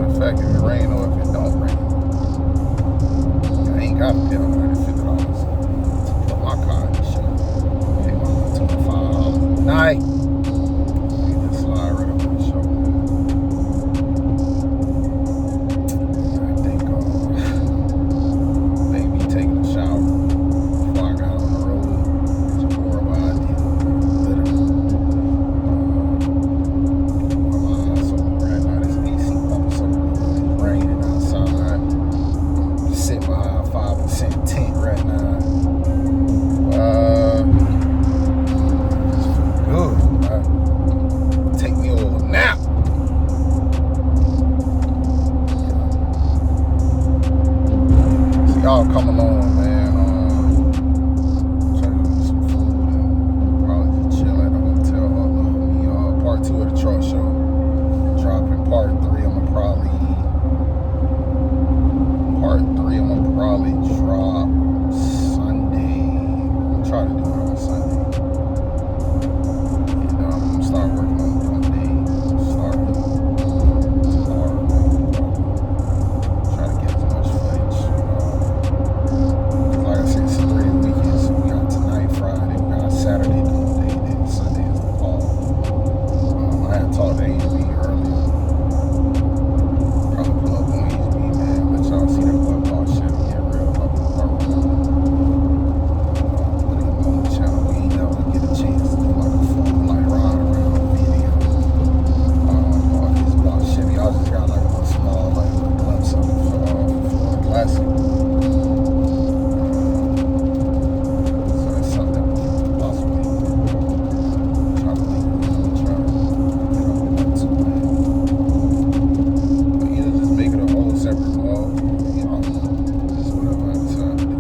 matter of fact, if it rain or if it don't rain, I ain't got to pay $150 to put my car in the shop. Pay my $25 a night. Need to slide right up in the show, man. I think maybe taking a shower before I got on the road is a horrible idea. Literally. My eyes open right now. This AC pumping so good. It's raining outside. Sit behind 5% tent right now. Just feel good. Take me a little nap. So y'all come along, man. Try to do some food and probably just chill at the hotel. Part 2 of the truck show. Dropping part 3. Part 3 I'm gonna probably drop Sunday. I'm gonna try to do it on Sunday. And I'm gonna start working on Monday. Start tomorrow. Try to get as much footage. Like I said, it's 3 weekends. So we got tonight, Friday, we got Saturday, Monday, and then Sunday is the fall. I had talked to AB earlier. Probably pull up on AB, man. Let y'all see that boy boss shit get real up in the room. Put him on the channel. We ain't never get a chance to do like a full like ride around video of his boss shit. Y'all just got like a little small like little glimpse of it for the classic. So that's something that we can possibly try to make. Try to get up with that too, man. But either just make it a whole separate vlog, you know, just whatever I decide to do.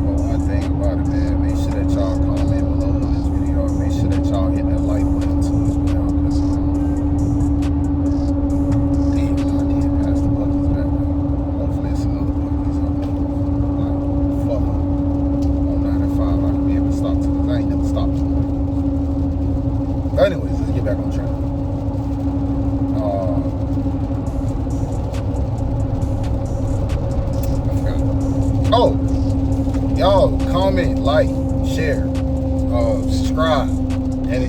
But one thing about it, man, make sure that y'all comment below on this video. Make sure that y'all hit that like button too as well, because damn, I did pass the Buc-ee's back there. Hopefully it's another Buc-ee's up there. Like, fuck them. On 95, I can be able to stop to this. I ain't never stopped to them. But anyways, let's get back on track. Oh, y'all comment, like, share, subscribe, and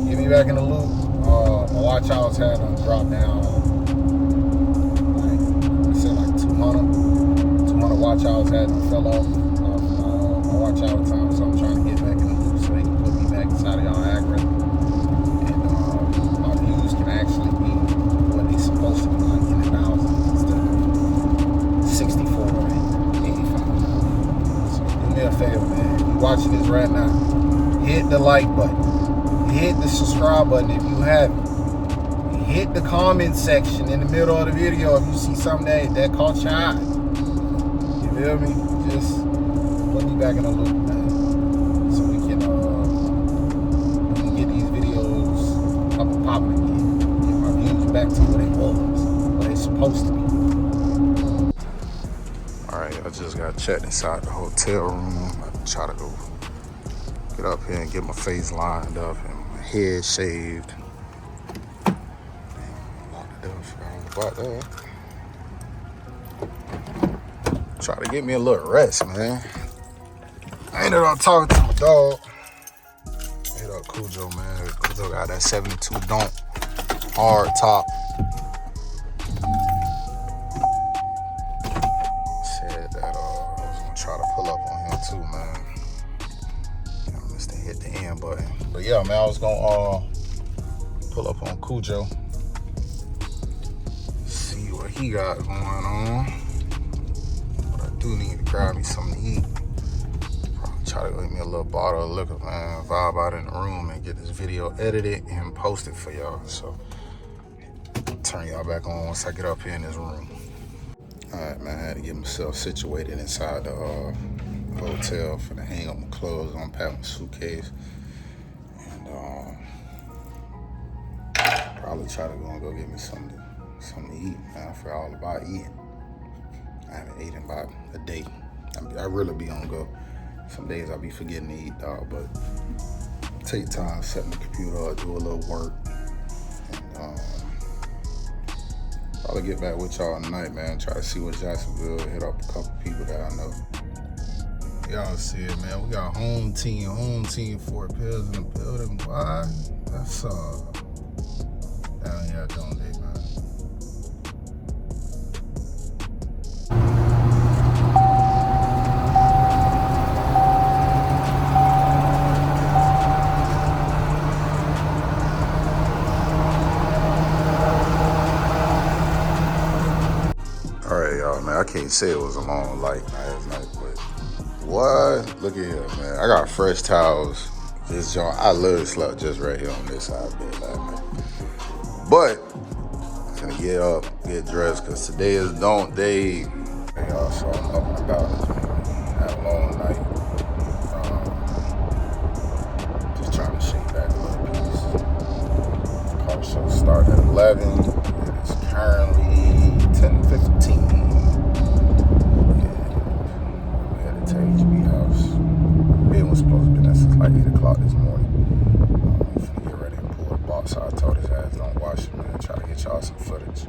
get me back in the loop. My watch hours had dropped down, like I said, like 200 watch hours had fell off my watch hour time, so I'm trying to get back in the loop so they can put me back inside of y'all algorithm, and my views can actually be what they supposed to be, like in the thousands instead of 64 and 85. So do me a favor, man. If you're watching this right now, hit the like button, hit the subscribe button if you haven't. Hit the comment section in the middle of the video if you see something that caught your eye. You feel me? Just put me back in the loop, man, so we can get these videos up and popping again. Get my views back to where they was, where they supposed to be. Alright, I just got checked inside the hotel room. I try to go get up here and get my face lined up and my head shaved. Lock the door, forgot about that. Try to get me a little rest, man. I ended up talking to my dog. Hit up Cujo, man. Cujo got that 72 Donk hard top. Said that I was gonna try to pull up on him too, man. I missed to hit the end button. But yeah, man, I was gonna pull up on Cujo. See what he got going on. But I do need to grab me something to eat. Probably try to get me a little bottle of liquor, man. Vibe out in the room and get this video edited and posted for y'all. So turn y'all back on once I get up here in this room. All right, man, I had to get myself situated inside the hotel for to hang up my clothes, unpack my suitcase, and probably try to go and go get me something to eat, man. I forgot all about eating. I haven't eaten about a day. I really be on go. Some days I be forgetting to eat, dog, but take time, setting the computer up, do a little work, and Probably get back with y'all tonight, man. Try to see what Jacksonville, hit up a couple people that I know. Y'all see it, man. We got home team Fort Pills in the building. Why? That's down here at Donk, man. All right, y'all, man. I can't say it was a long light last night, but what? Look at here, man. I got fresh towels. This joint, I literally slept just right here on this side of the bed last night. But I'm gonna get up, get dressed, cause today is Donk day. Hey, y'all, so I'm up and about this morning. Had a long night. Just trying to shake back a little piece. Car show started at 11. It is currently 10:15. We headed to HB House. It was supposed to be there since like 8 o'clock this morning. Finna get ready and pull the box. So I told his ass don't watch it, man. Try to get y'all some footage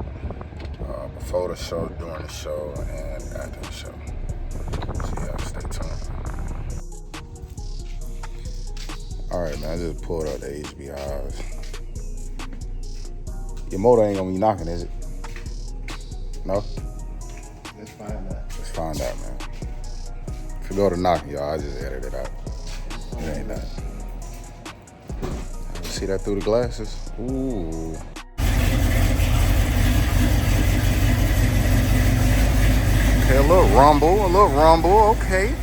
before the show, during the show, and after the show. So yeah, stay tuned. All right, man. I just pulled up the HB House. Your motor ain't gonna be knocking, is it? No? Let's find out. Let's find out, man. If you go to knocking, y'all, I just edit it out. It ain't that. See that through the glasses? Ooh. Okay, a little rumble, okay.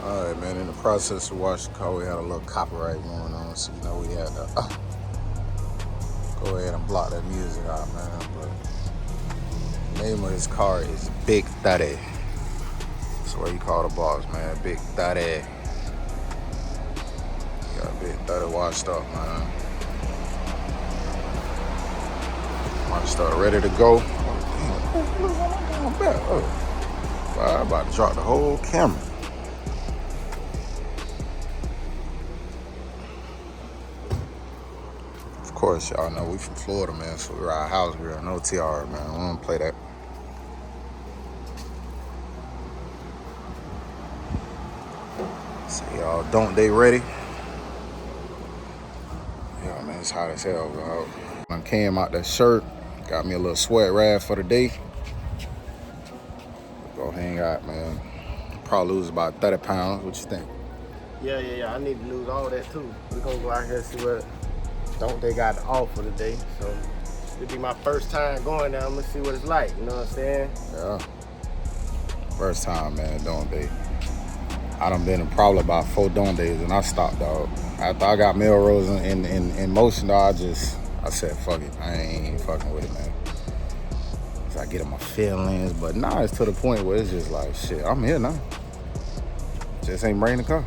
Alright, man, in the process of washing the car, we had a little copyright going on, so you know we had to go ahead and block that music out, man. But the name of his car is Big Daddy. That's what you call the boss, man, Big Daddy. You got Big 30 washed up, man. My stuff ready to go. Oh, wow, I'm about to drop the whole camera. Of course, y'all know we from Florida, man, so we ride house grill, no TR, man. We don't play that. So y'all, don't they ready? Yeah, man, it's hot as hell, bro. I came out that shirt, got me a little sweat rag for the day. Go hang out, man. Probably lose about 30 pounds. What you think? Yeah. I need to lose all that too. We're gonna go out here and see what Donk they got to offer today. So it'll be my first time going there. I'm gonna see what it's like. You know what I'm saying? Yeah. First time, man, Donk Day. I done been in probably about 4 Donk Days and I stopped, dog. After I got Melrose in motion, dog, I said, fuck it. I ain't fucking with it, man. So I get in my feelings, but now it's to the point where it's just like, shit, I'm here now. Just ain't bringing the car.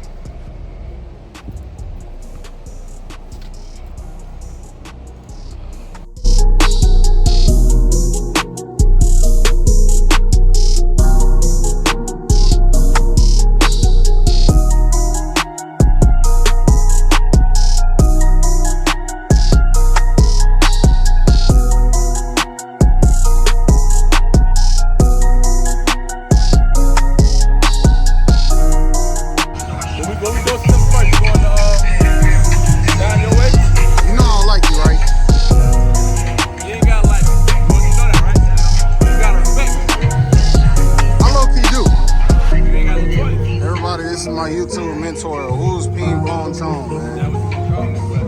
My YouTube mentor, who's Ping Pong Chong, man?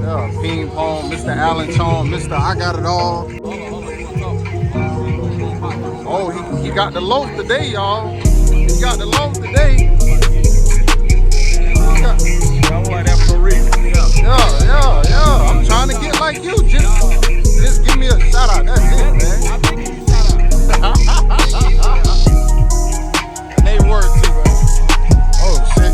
Yeah, Ping Pong, Mr. Allen Chong, Mr. I Got It All. Oh, he got the loaf today, y'all. He got the loaf today. Yeah. I'm trying to get like you. Just give me a shout out. That's it, man. They work too, man. Oh shit.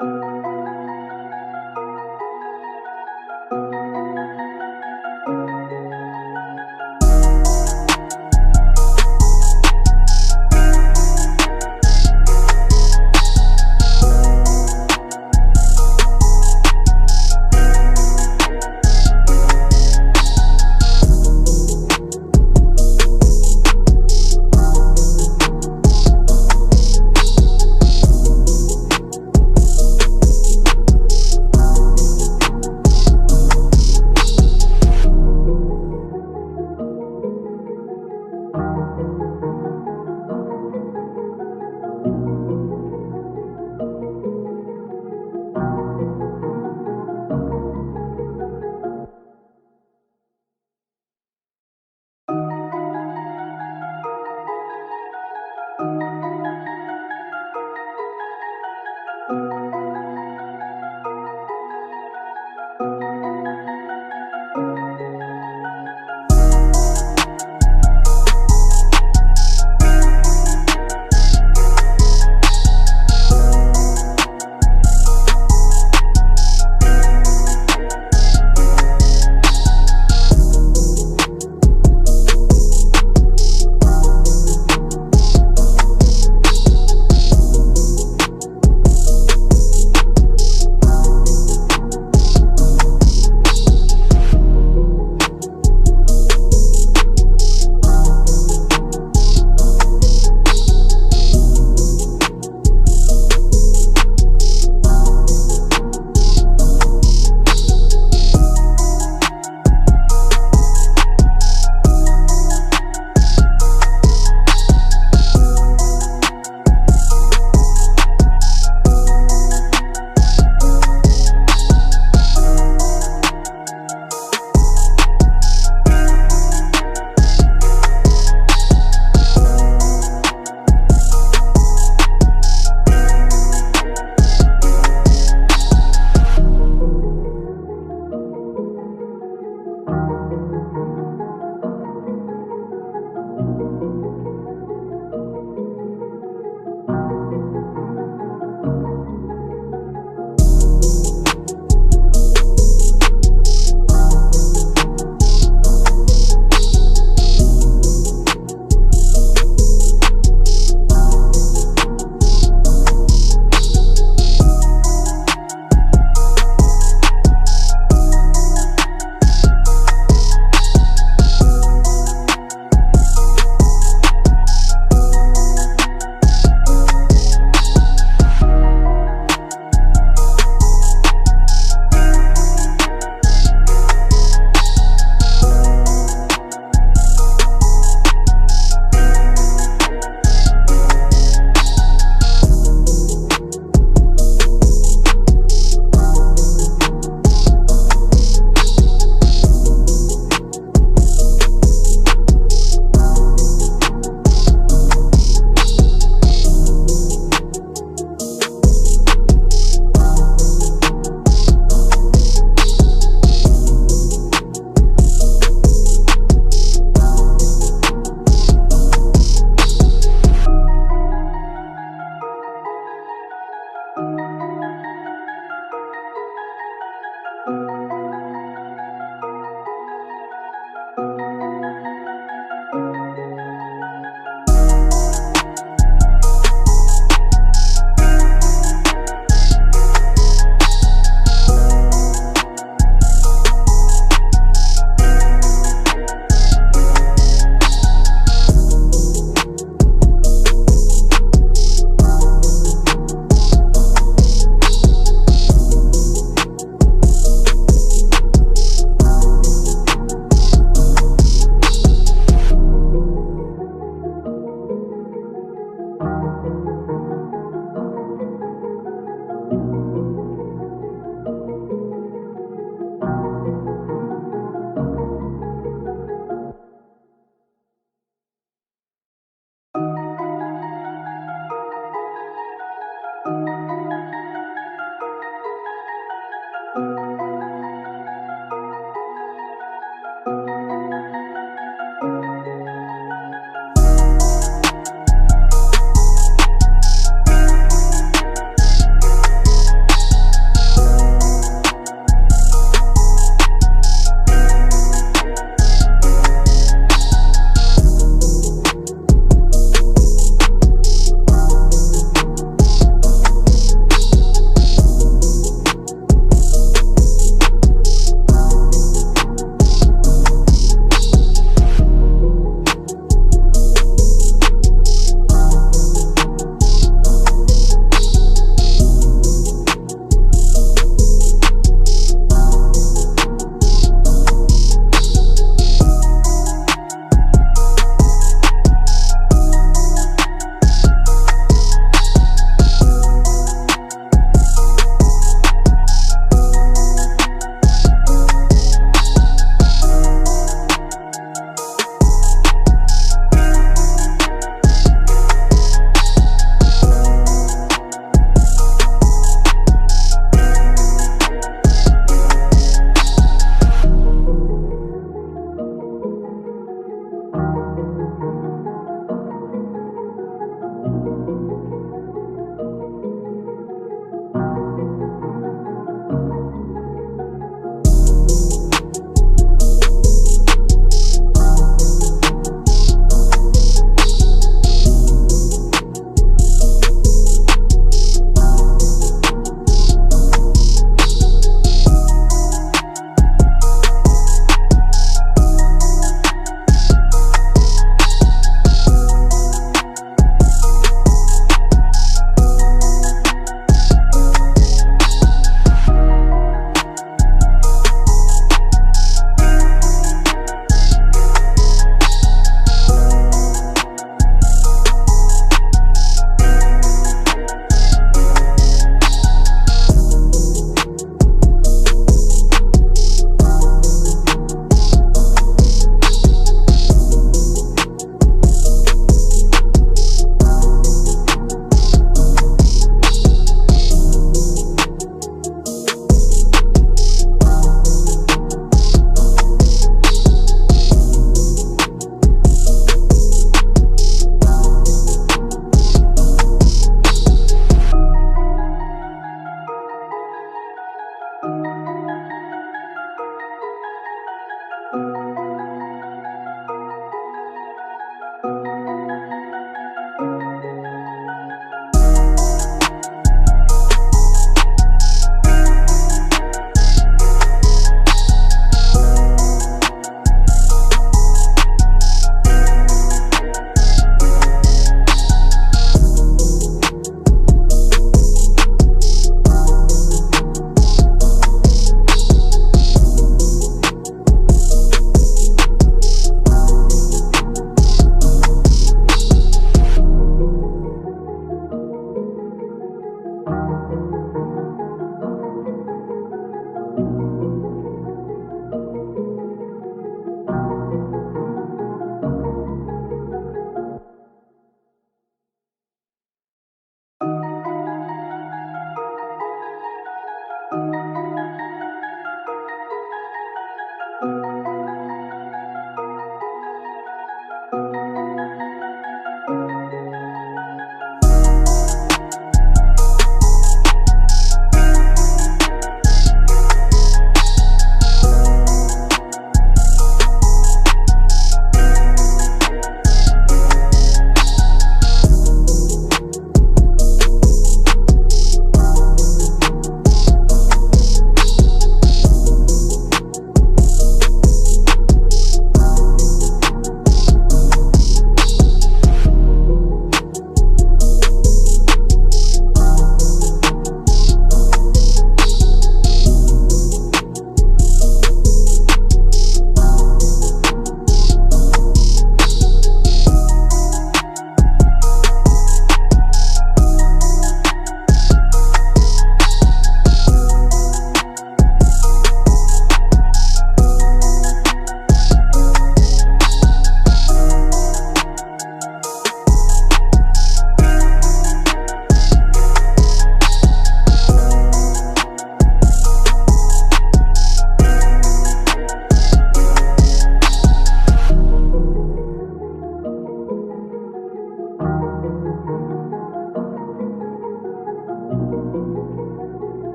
Bye.